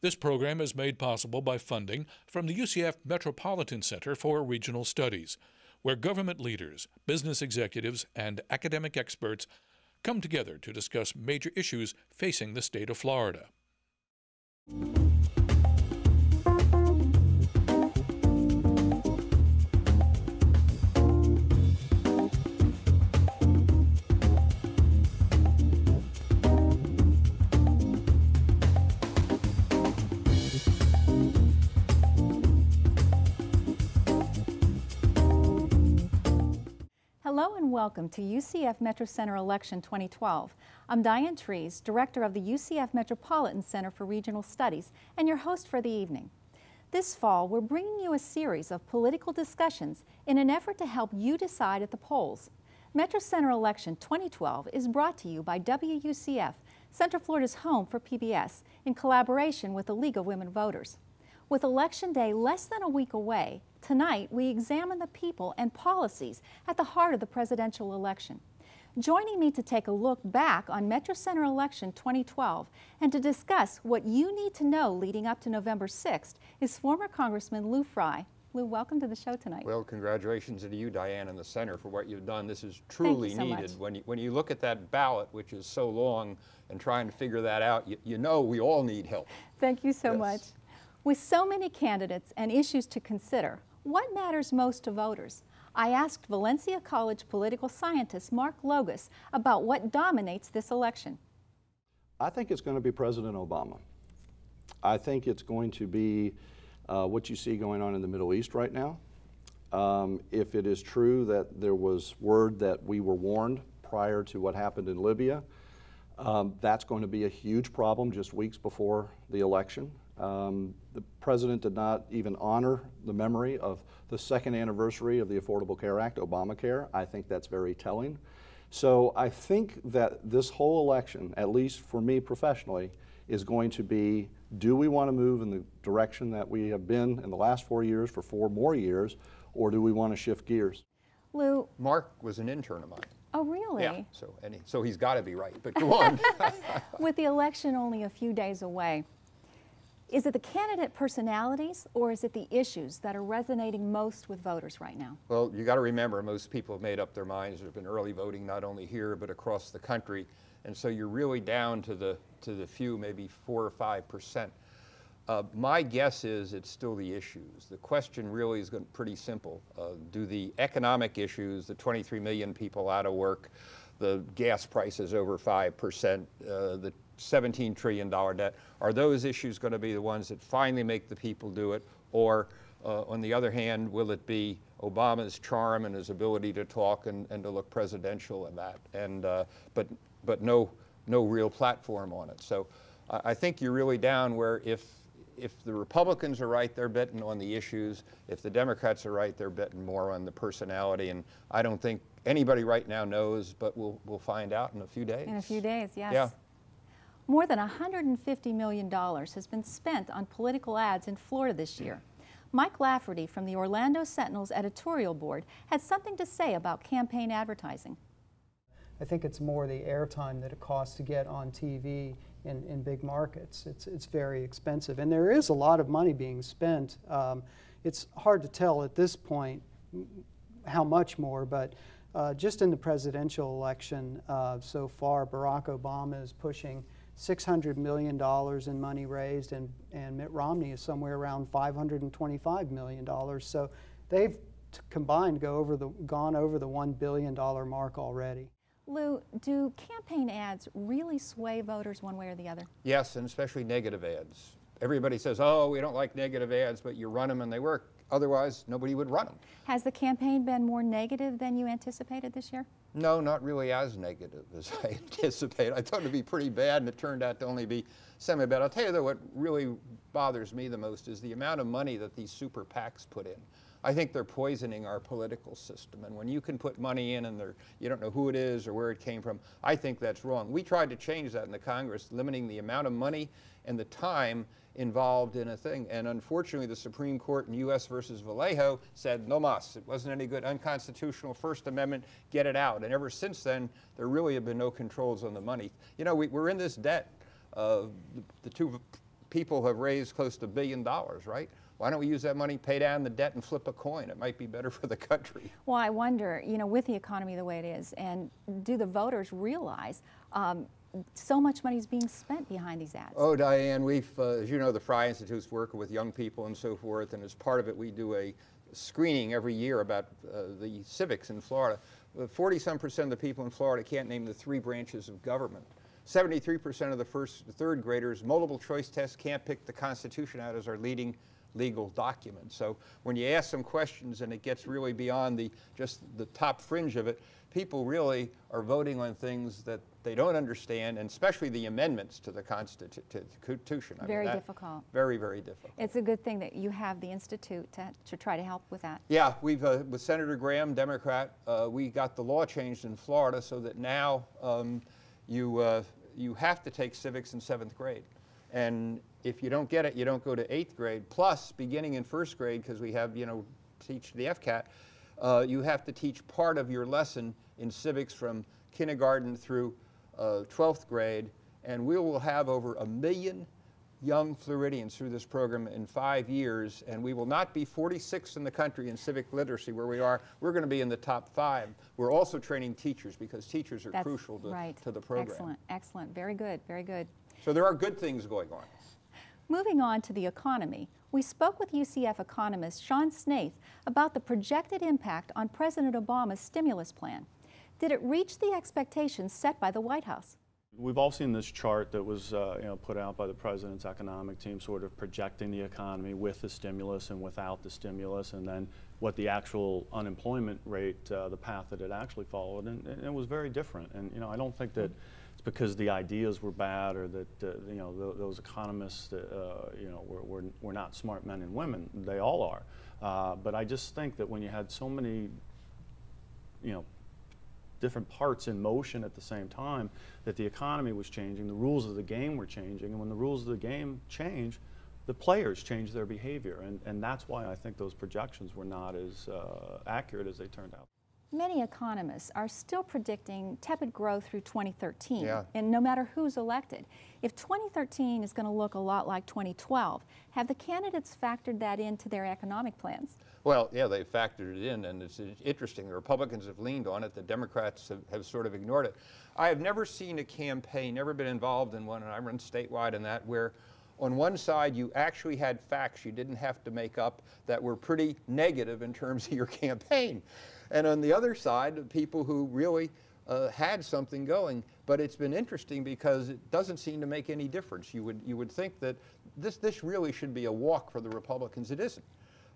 This program is made possible by funding from the UCF Metropolitan Center for Regional Studies, where government leaders, business executives, and academic experts come together to discuss major issues facing the state of Florida. Hello and welcome to UCF Metro Center Election 2012. I'm Diane Trees, Director of the UCF Metropolitan Center for Regional Studies and your host for the evening. This fall, we're bringing you a series of political discussions in an effort to help you decide at the polls. Metro Center Election 2012 is brought to you by WUCF, Central Florida's home for PBS, in collaboration with the League of Women Voters. With Election Day less than a week away, tonight we examine the people and policies at the heart of the presidential election. Joining me to take a look back on Metro Center Election 2012 and to discuss what you need to know leading up to November 6th is former Congressman Lou Frey. Lou, welcome to the show tonight. Well, congratulations to you, Diane, and the Center for what you've done. This is truly needed. When you look at that ballot, which is so long, and trying to figure that out, you know we all need help. Thank you so much. With so many candidates and issues to consider, what matters most to voters? I asked Valencia College political scientist Mark Logas about what dominates this election. I think it's going to be President Obama. I think it's going to be what you see going on in the Middle East right now. If it is true that there was word that we were warned prior to what happened in Libya, that's going to be a huge problem just weeks before the election. The president did not even honor the memory of the second anniversary of the Affordable Care Act, Obamacare. I think that's very telling. So I think that this whole election, at least for me professionally, is going to be, do we want to move in the direction that we have been in the last 4 years for 4 more years, or do we want to shift gears? Lou. Mark was an intern of mine. Oh, really? Yeah, so he's got to be right, but go on. With the election only a few days away, is it the candidate personalities or is it the issues that are resonating most with voters right now? Well, you got to remember, most people have made up their minds. There's been early voting not only here but across the country, and so you're really down to the few, maybe 4 or 5%. My guess is it's still the issues. The question really is pretty simple. Do the economic issues, the 23 million people out of work, the gas prices over 5%, the $17 trillion debt, are those issues going to be the ones that finally make the people do it? Or, on the other hand, will it be Obama's charm and his ability to talk and to look presidential and that, and but no real platform on it? So I think you're really down where if the Republicans are right, they're betting on the issues. If the Democrats are right, they're betting more on the personality. And I don't think anybody right now knows, but we'll find out in a few days. In a few days, yes. Yeah. More than $150 million has been spent on political ads in Florida this year. Mike Lafferty from the Orlando Sentinel's editorial board had something to say about campaign advertising. I think it's more the airtime that it costs to get on TV in big markets. It's very expensive, and there is a lot of money being spent. It's hard to tell at this point how much more, but just in the presidential election so far, Barack Obama is pushing $600 million in money raised, and Mitt Romney is somewhere around $525 million. So they've combined gone over the $1 billion mark already. Lou, do campaign ads really sway voters one way or the other? Yes, and especially negative ads. Everybody says, oh, we don't like negative ads, but you run them and they work. Otherwise, nobody would run them. Has the campaign been more negative than you anticipated this year? No, not really as negative as I anticipated. I thought it would be pretty bad, and it turned out to only be semi-bad. I'll tell you, though, what really bothers me the most is the amount of money that these super PACs put in. I think they're poisoning our political system, and when you can put money in and you don't know who it is or where it came from, I think that's wrong. We tried to change that in the Congress, limiting the amount of money and the time involved in a thing, and unfortunately the Supreme Court in U.S. versus Vallejo said no mas. It wasn't any good, unconstitutional, First Amendment, get it out. And ever since then, there really have been no controls on the money. You know, we're in this debt. The two people have raised close to $1 billion, right? Why don't we use that money, pay down the debt, and flip a coin? It might be better for the country. Well, I wonder, you know, with the economy the way it is, and do the voters realize so much money is being spent behind these ads? Oh, Diane, we've, as you know, the Frey Institute's working with young people and so forth, and as part of it, we do a screening every year about the civics in Florida. 40-some% of the people in Florida can't name the 3 branches of government. 73% of the first to third graders, multiple choice tests, can't pick the Constitution out as our leading legal document. So when you ask some questions and it gets really beyond just the top fringe of it, people really are voting on things that they don't understand, and especially the amendments to the Constitution. Very difficult. Very, very difficult. It's a good thing that you have the Institute to try to help with that. Yeah, we've, with Senator Graham, Democrat, we got the law changed in Florida so that now you have to take civics in 7th grade. And if you don't get it, you don't go to 8th grade. Plus, beginning in 1st grade, because we have, you know, teach the FCAT, you have to teach part of your lesson in civics from kindergarten through 12th grade. And we will have over 1 million young Floridians through this program in 5 years. And we will not be 46th in the country in civic literacy where we are. We're going to be in the top 5. We're also training teachers because teachers are crucial to the program. Excellent, excellent. Very good, very good. So there are good things going on. Moving on to the economy, we spoke with UCF economist Sean Snaith about the projected impact on President Obama's stimulus plan. Did it reach the expectations set by the White House? We've all seen this chart that was put out by the president's economic team, sort of projecting the economy with the stimulus and without the stimulus, and then what the actual unemployment rate, the path that it actually followed, and it was very different. And I don't think that it's because the ideas were bad or that those economists were not smart men and women. They all are. But I just think that when you had so many different parts in motion at the same time, that the economy was changing, the rules of the game were changing, and when the rules of the game change, the players change their behavior, and that's why I think those projections were not as accurate as they turned out. Many economists are still predicting tepid growth through 2013, yeah. And no matter who's elected. If 2013 is going to look a lot like 2012, have the candidates factored that into their economic plans? Well, yeah, they factored it in, and it's interesting. The Republicans have leaned on it. The Democrats have sort of ignored it. I have never seen a campaign, never been involved in one, and I run statewide in that, where on one side you actually had facts you didn't have to make up that were pretty negative in terms of your campaign. And on the other side, people who really had something going. But it's been interesting because it doesn't seem to make any difference. You would think that this really should be a walk for the Republicans. It isn't.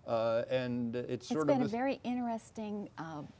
And it's sort of been a very interesting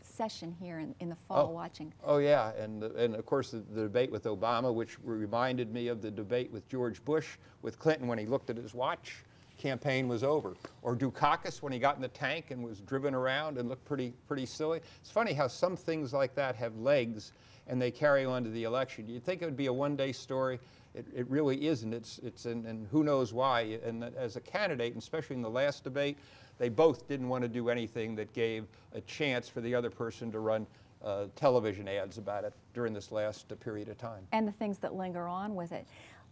session here in the fall watching. Oh yeah, and of course the debate with Obama, which reminded me of the debate with George Bush with Clinton when he looked at his watch. Campaign was over. Or Dukakis when he got in the tank and was driven around and looked pretty silly. It's funny how some things like that have legs and they carry on to the election. You'd think it would be a one-day story. It really isn't. And who knows why. And as a candidate, and especially in the last debate, they both didn't want to do anything that gave a chance for the other person to run television ads about it during this last period of time. And the things that linger on with it.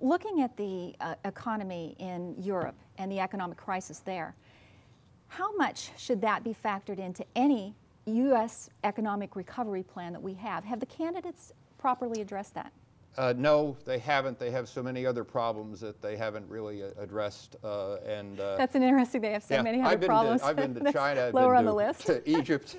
Looking at the economy in Europe and the economic crisis there, how much should that be factored into any U.S. economic recovery plan that we have? Have the candidates properly addressed that? No, they haven't. They have so many other problems that they haven't really addressed. That's an interesting. They have so many other problems. I've been to China. I've lower been on the list. to Egypt.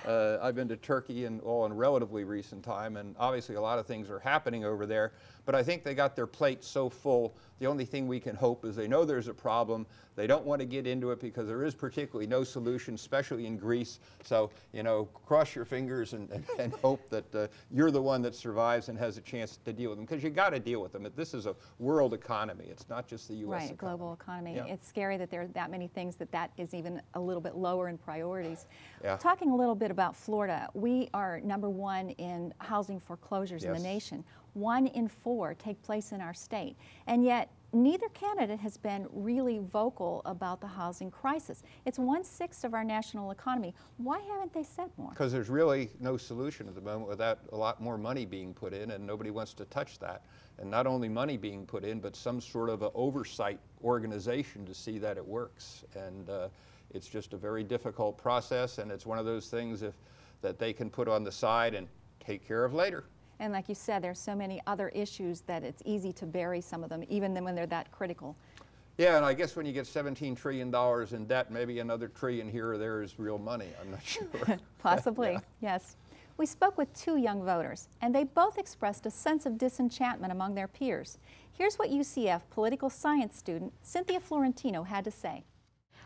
I've been to Turkey, and all in relatively recent time. And obviously, a lot of things are happening over there. But I think they got their plate so full. The only thing we can hope is they know there's a problem. They don't want to get into it because there is particularly no solution, especially in Greece. So, cross your fingers and hope that you're the one that survives and has a chance to deal with them, because you got to deal with them. This is a world economy. It's not just the U.S. Right, economy. Global economy. Yeah. It's scary that there are that many things that is even a little bit lower in priorities. Yeah. Talking a little bit about Florida, we are #1 in housing foreclosures in the nation. 1 in 4 take place in our state. And yet, neither candidate has been really vocal about the housing crisis. It's 1/6 of our national economy. Why haven't they said more? Because there's really no solution at the moment without a lot more money being put in, and nobody wants to touch that. And not only money being put in, but some sort of an oversight organization to see that it works. And it's just a very difficult process, and it's one of those things that they can put on the side and take care of later. And like you said, there's so many other issues that it's easy to bury some of them, even when they're that critical. Yeah, and I guess when you get $17 trillion in debt, maybe another trillion here or there is real money. I'm not sure. Possibly, Yeah. yes. We spoke with 2 young voters, and they both expressed a sense of disenchantment among their peers. Here's what UCF political science student Cynthia Florentino had to say.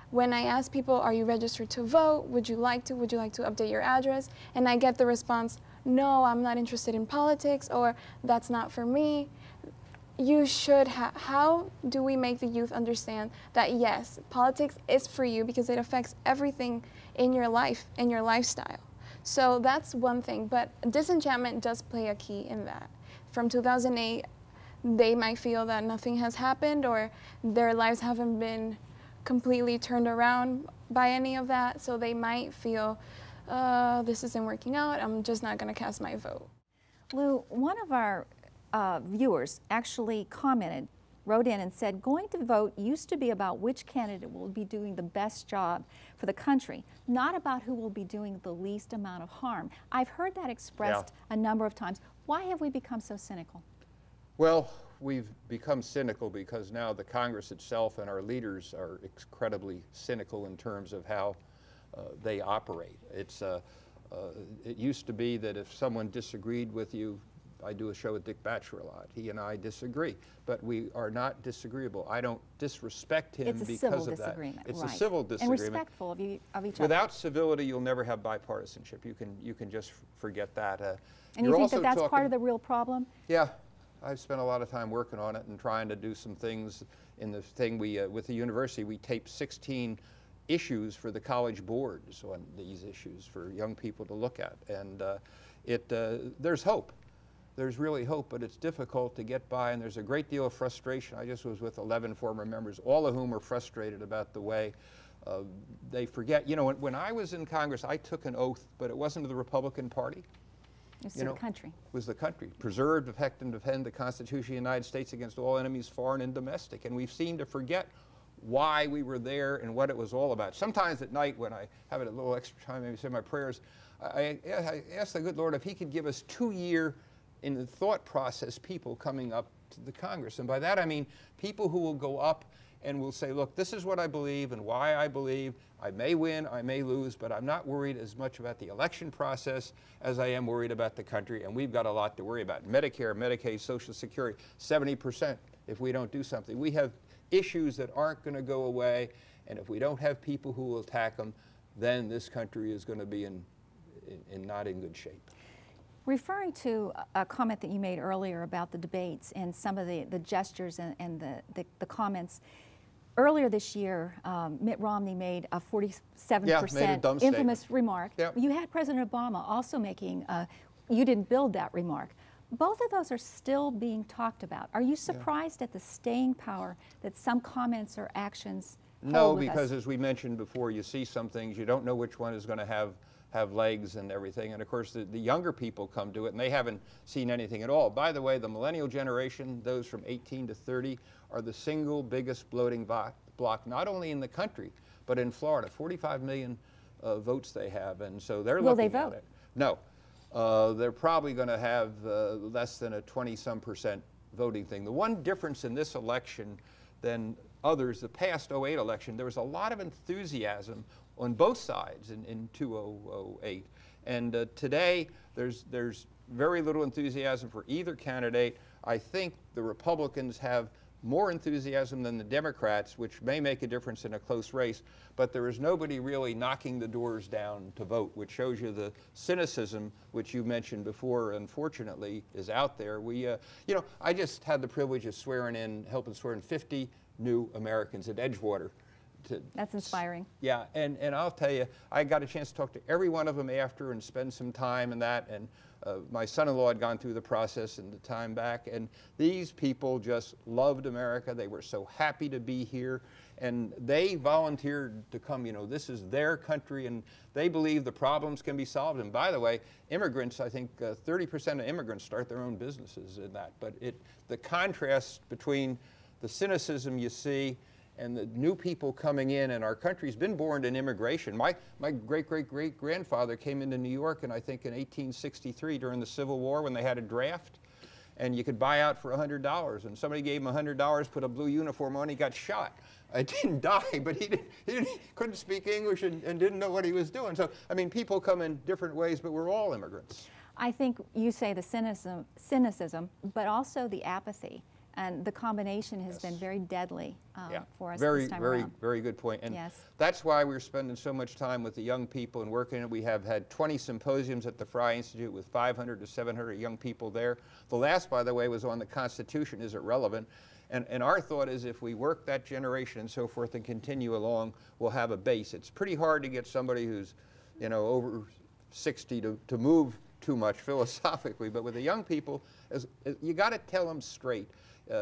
When I ask people, are you registered to vote? Would you like to update your address? And I get the response, no, I'm not interested in politics, or that's not for me. You should how do we make the youth understand that yes, politics is for you because it affects everything in your life and your lifestyle? So that's one thing, but disenchantment does play a key in that. From 2008, they might feel that nothing has happened or their lives haven't been completely turned around by any of that, so they might feel, this isn't working out, I'm just not going to cast my vote. Lou, one of our viewers actually wrote in and said, going to vote used to be about which candidate will be doing the best job for the country, not about who will be doing the least amount of harm. I've heard that expressed a number of times. Why have we become so cynical? Well, we've become cynical because now the Congress itself and our leaders are incredibly cynical in terms of how they operate. It used to be that if someone disagreed with you, I do a show with Dick Batcher a lot. He and I disagree, but we are not disagreeable. I don't disrespect him because of that. It's a civil disagreement. And respectful of each other. Without civility, you'll never have bipartisanship. You can just forget that. And you think that that's part of the real problem? Yeah. I've spent a lot of time working on it and trying to do some things. In the thing with the university, we taped 16 issues for the college boards on these issues for young people to look at. And there's hope. There's really hope, but it's difficult to get by, and there's a great deal of frustration. I just was with 11 former members, all of whom are frustrated about the way they forget. You know, when I was in Congress, I took an oath, but it wasn't to the Republican Party. It's to the country. It was the country. Preserve, protect, and defend the Constitution of the United States against all enemies, foreign and domestic. And we've seemed to forget why we were there and what it was all about. Sometimes at night when I have a little extra time, maybe say my prayers, I ask the good Lord if he could give us 2-year in the thought process people coming up to the Congress. And by that I mean people who will go up and will say, look, this is what I believe and why I believe. I may win, I may lose, but I'm not worried as much about the election process as I am worried about the country, and we've got a lot to worry about. Medicare, Medicaid, Social Security, 70% if we don't do something. We have issues that aren't going to go away, and if we don't have people who will attack them, then this country is going to be not in good shape. Referring to a comment that you made earlier about the debates and some of the gestures and the comments, earlier this year, Mitt Romney made a 47% infamous remark. Yep. You had President Obama also making, you didn't build that remark. Both of those are still being talked about. Are you surprised at the staying power that some comments or actions hold with us? No, because as we mentioned before, you see some things, you don't know which one is going to have legs and everything. And of course, the younger people come to it and they haven't seen anything at all. By the way, the millennial generation, those from 18 to 30, are the single biggest bloating bloc, not only in the country, but in Florida. 45 million votes they have, and so they're looking at it. No. They're probably going to have less than a 20-some% voting thing. The one difference in this election than others, the past 08 election, there was a lot of enthusiasm on both sides in 2008. And today, there's very little enthusiasm for either candidate. I think the Republicans have more enthusiasm than the Democrats, which may make a difference in a close race, but there is nobody really knocking the doors down to vote, which shows you the cynicism, which you mentioned before, unfortunately, is out there. You know, I just had the privilege of helping swear in 50 new Americans at Edgewater That's inspiring. Yeah, and I'll tell you, I got a chance to talk to every one of them after and spend some time in that, and my son-in-law had gone through the process and the time back, and these people just loved America. They were so happy to be here, and they volunteered to come. You know, this is their country, and they believe the problems can be solved. And by the way, immigrants, I think 30% of immigrants start their own businesses in that. But the contrast between the cynicism you see and the new people coming in, and our country's been born in immigration. My great-great-great-grandfather came into New York, and I think in 1863 during the Civil War when they had a draft, and you could buy out for $100, and somebody gave him $100, put a blue uniform on, he got shot. I didn't die, but he couldn't speak English and didn't know what he was doing. So, I mean, people come in different ways, but we're all immigrants. I think you say the cynicism, but also the apathy. And the combination has been very deadly for us this time around. Very good point. And that's why we're spending so much time with the young people and working. We have had 20 symposiums at the Frey Institute with 500 to 700 young people there. The last, by the way, was on the Constitution. Is it relevant? And our thought is if we work that generation and so forth and continue along, we'll have a base. It's pretty hard to get somebody who's, you know, over 60 to move too much philosophically. But with the young people, you got to tell them straight.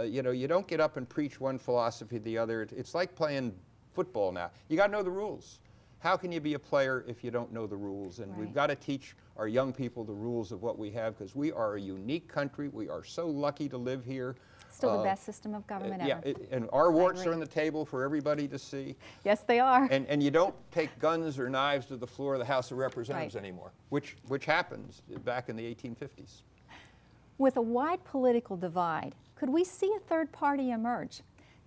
You know, you don't get up and preach one philosophy or the other. It's like playing football now. You got to know the rules. How can you be a player if you don't know the rules? And we've got to teach our young people the rules of what we have, because we are a unique country. We are so lucky to live here. Still the best system of government ever. And our warts are on the table for everybody to see. Yes, they are. And you don't take guns or knives to the floor of the House of Representatives anymore, which happens back in the 1850s. With a wide political divide, could we see a third party emerge?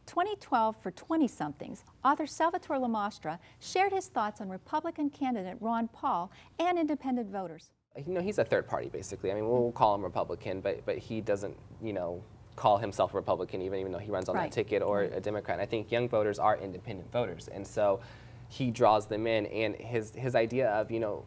2012 for 20-somethings, author Salvatore Lamastra shared his thoughts on Republican candidate Ron Paul and independent voters. You know, he's a third party, basically. I mean, we'll call him Republican, but he doesn't, you know, call himself a Republican even though he runs on that ticket, or a Democrat. And I think young voters are independent voters, and so he draws them in. And his idea of, you know,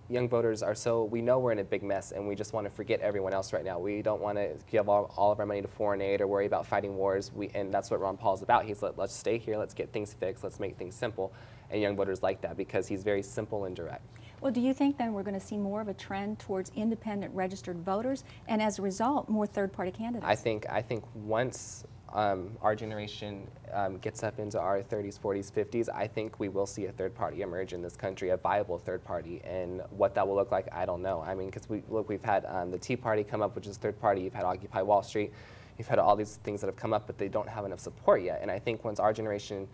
young voters are we know we're in a big mess, and we just want to forget everyone else right now. We don't want to give all of our money to foreign aid or worry about fighting wars. And that's what Ron Paul's about. He's let's stay here, let's get things fixed, let's make things simple. And young voters like that because he's very simple and direct. Well, do you think then we're going to see more of a trend towards independent registered voters, and as a result, more third-party candidates? I think once our generation gets up into our 30s, 40s, 50s, I think we will see a third party emerge in this country, a viable third party. And what that will look like, I don't know. I mean, because we've had the Tea Party come up, which is third party. You've had Occupy Wall Street. You've had all these things that have come up, but they don't have enough support yet. And I think once our generation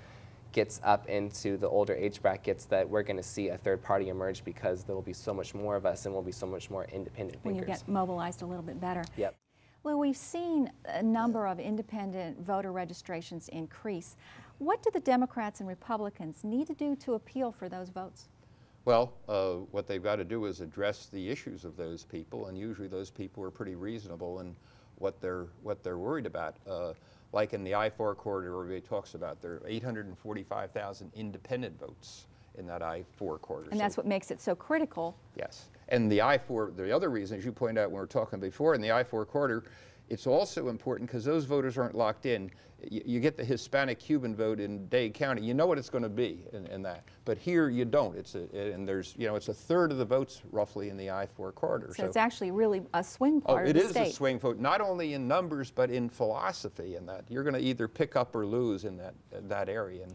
gets up into the older age brackets, that we're going to see a third party emerge, because there will be so much more of us and we'll be so much more independent thinkers. When you get mobilized a little bit better. Yep. Lou, we've seen a number of independent voter registrations increase. What do the Democrats and Republicans need to do to appeal for those votes? Well, what they've got to do is address the issues of those people, and usually those people are pretty reasonable in what they're worried about. Like in the I-4 corridor, everybody talks about, there are 845,000 independent votes in that I-4 corridor. And that's what makes it so critical. Yes. And the I-4, the other reason, as you pointed out when we were talking before, in the I-4 corridor, it's also important because those voters aren't locked in. You get the Hispanic-Cuban vote in Dade County, you know what it's going to be in that. But here you don't. And there's, you know, it's a third of the votes roughly in the I-4 corridor. So it's actually really a swing part of the state. It is a swing vote, not only in numbers but in philosophy. In that you're going to either pick up or lose in that area. And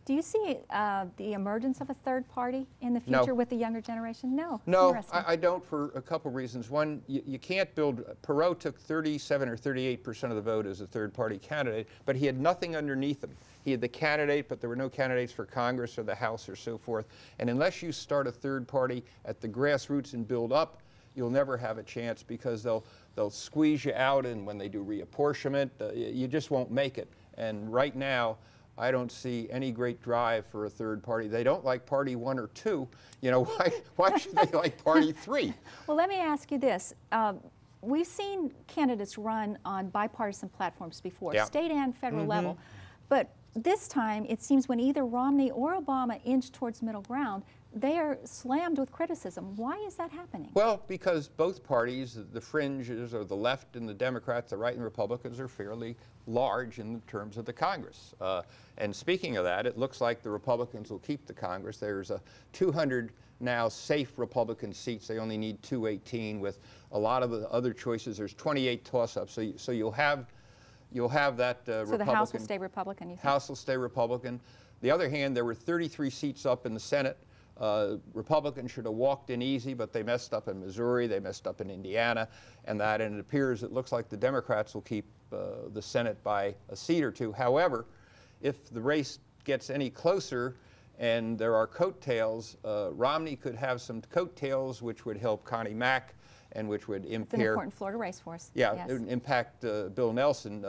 do you see the emergence of a third party in the future with the younger generation? No. No, I don't, for a couple reasons. One, you can't build. Perot took 37 or 38% of the vote as a third party candidate, but he had nothing underneath him. He had the candidate, but there were no candidates for Congress or the House or so forth. And unless you start a third party at the grassroots and build up, you'll never have a chance, because they'll squeeze you out, and when they do reapportionment, you just won't make it. And right now, I don't see any great drive for a third party. They don't like party 1 or 2. You know, why should they like party 3? Well, let me ask you this. We've seen candidates run on bipartisan platforms before, state and federal level. But this time, it seems when either Romney or Obama inch towards middle ground, they are slammed with criticism. Why is that happening? Well, because both parties, the fringes or the left and the Democrats, the right and Republicans, are fairly large in terms of the Congress. And speaking of that, it looks like the Republicans will keep the Congress. There's 200 now safe Republican seats. They only need 218. With a lot of the other choices, there's 28 toss-ups. So you'll have that so Republican. The House will stay Republican, you think? House will stay Republican. The other hand, there were 33 seats up in the Senate. Republicans should have walked in easy, but they messed up in Missouri, they messed up in Indiana, and it looks like the Democrats will keep the Senate by a seat or two. However, if the race gets any closer and there are coattails, Romney could have some coattails which would help Connie Mack and which would impair. It's an important Florida race for us. Yeah, yes. It would impact Bill Nelson.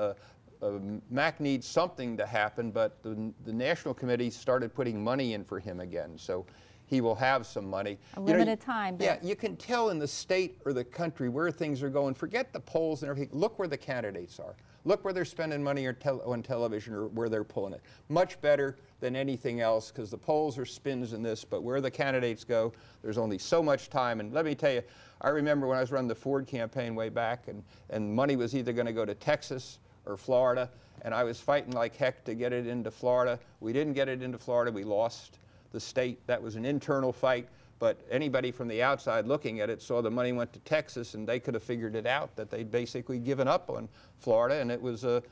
Mack needs something to happen, but the National Committee started putting money in for him again, so he will have some money. A limited time. Yeah, you can tell in the state or the country where things are going. Forget the polls and everything. Look where the candidates are. Look where they're spending money on television or where they're pulling it. Much better than anything else, because the polls are spins in this, but where the candidates go, there's only so much time. And let me tell you, I remember when I was running the Ford campaign way back, and money was either going to go to Texas or Florida, and I was fighting like heck to get it into Florida. We didn't get it into Florida. We lost the state. That was an internal fight, but anybody from the outside looking at it saw the money went to Texas, and they could have figured it out that they'd basically given up on Florida, and it was a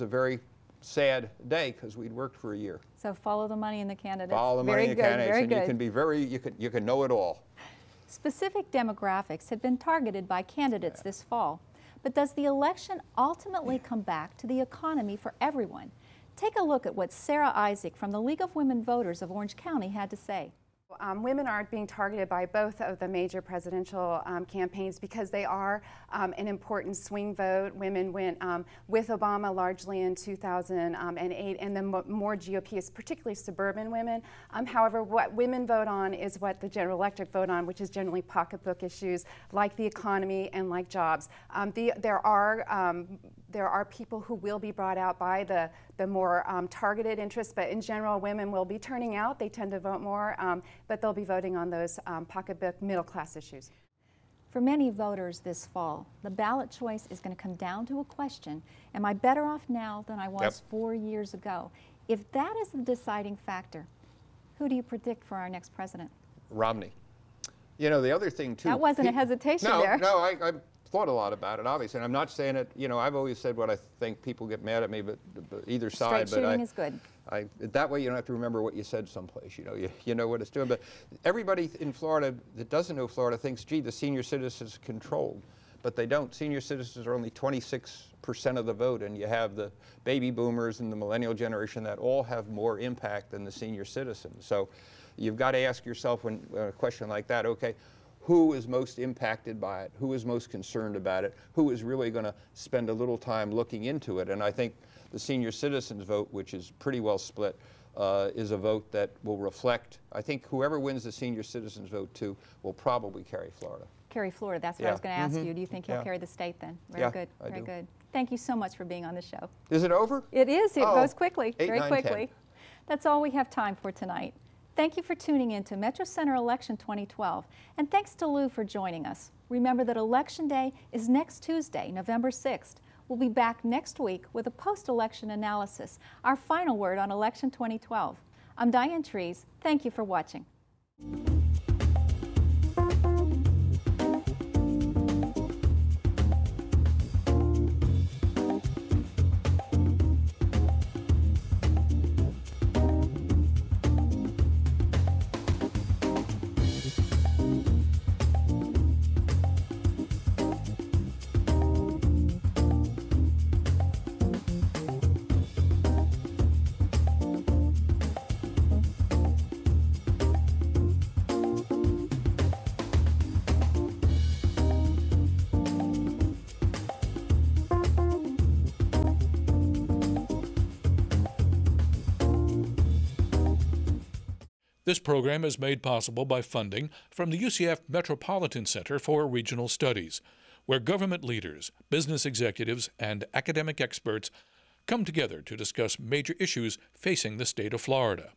very sad day because we'd worked for a year. So follow the money in the candidates. Follow the money in the candidates, very and good. you can be you can know it all. Specific demographics had been targeted by candidates this fall, but does the election ultimately come back to the economy for everyone? Take a look at what Sarah Isaac from the League of Women Voters of Orange County had to say. Women are being targeted by both of the major presidential campaigns because they are an important swing vote. Women went with Obama largely in 2008, and then more GOP is particularly suburban women. However, what women vote on is what the general electorate vote on, which is generally pocketbook issues like the economy and like jobs. There are people who will be brought out by the more targeted interests, but in general, women will be turning out. They tend to vote more, but they'll be voting on those pocketbook middle-class issues. For many voters this fall, the ballot choice is going to come down to a question: am I better off now than I was 4 years ago? If that is the deciding factor, who do you predict for our next president? Romney. You know, the other thing, too. That wasn't a hesitation there. No, I thought a lot about it, obviously, and I'm not saying it, you know, I've always said what I think. People get mad at me, but either side. Straight shooting is good. That way you don't have to remember what you said someplace, you know what it's doing. But everybody in Florida that doesn't know Florida thinks, gee, the senior citizens controlled, but they don't. Senior citizens are only 26% of the vote, and you have the baby boomers and the millennial generation that all have more impact than the senior citizens. So you've got to ask yourself when a question like that, okay, who is most impacted by it? Who is most concerned about it? Who is really going to spend a little time looking into it? And I think the senior citizens vote, which is pretty well split, is a vote that will reflect, I think whoever wins the senior citizens vote too will probably carry Florida. Carry Florida, that's what I was going to ask you. Do you think he'll carry the state then? Very good, very good. Thank you so much for being on the show. Is it over? It is, it goes quickly, 8, very 9, quickly. 10. That's all we have time for tonight. Thank you for tuning in to Metro Center Election 2012, and thanks to Lou for joining us. Remember that Election Day is next Tuesday, November 6th. We'll be back next week with a post-election analysis, our final word on Election 2012. I'm Diane Trees. Thank you for watching. This program is made possible by funding from the UCF Metropolitan Center for Regional Studies, where government leaders, business executives, and academic experts come together to discuss major issues facing the state of Florida.